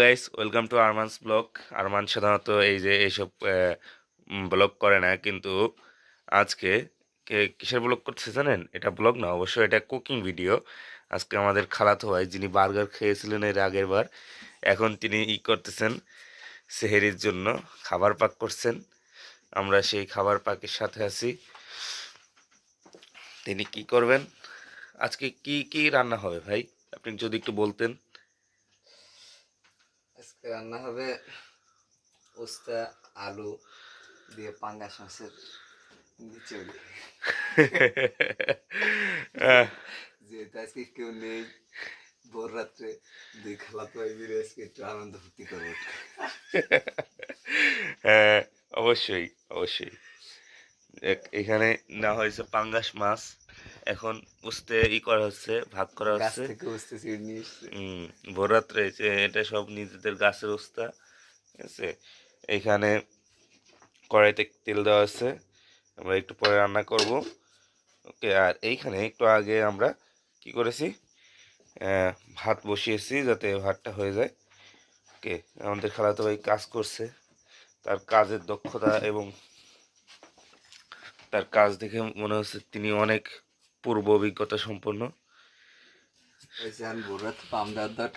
Guys, welcome to Arman's blog. Arman সাধারণত এই যে এইসব ব্লগ করে না, কিন্তু আজকে কিসের ব্লগ করতেছে জানেন? এটা ব্লগ না, অবশ্য এটা কুকিং ভিডিও। আজকে আমাদের খালাতো ভাই, যিনি বার্গার খেয়েছিলেন এর আগের বার, এখন তিনি করতেছেন সেহেরির জন্য খাবার পাক করছেন। আমরা সেই খাবার পাকের সাথে আছি। তিনি কি করবেন, আজকে কি কি রান্না হবে ভাই, আপনি যদি একটু বলতেন। আজকে রান্না হবে উস্তা আলু দিয়ে পাঙ্গাস মাছের নিচুড়ি। যেহেতু আজকে কেউ নেই, ভোর রাত্রে দুই খালাতো ভাই মিলে আজকে একটু আনন্দ ফুর্তি করবো। হ্যাঁ, অবশ্যই অবশ্যই। এখানে না হয়েছে পাঙ্গাস মাছ, এখন উস্তে করা হচ্ছে, ভাগ করা গাছ হচ্ছে। থেকে উস্তা ছিঁড়ে নিয়ে এসছে। ভোর রাত্রে যে এটা সব নিজেদের গাছের উস্তা, ঠিক আছে। এইখানে কড়াইতে তেল দেওয়া আছে, আমরা একটু পরে রান্না করব। ওকে, আর এইখানে একটু আগে আমরা কি করেছি, ভাত বসিয়েছি যাতে ভাতটা হয়ে যায়। ওকে, আমাদের খালাতো ভাই কাজ করছে, তার কাজের দক্ষতা এবং তার কাজ দেখে মনে হচ্ছে তিনি অনেক পূর্ব অভিজ্ঞতা সম্পন্ন। ওই যে ভোর রাত্রে পাম দেওয়ার দরকার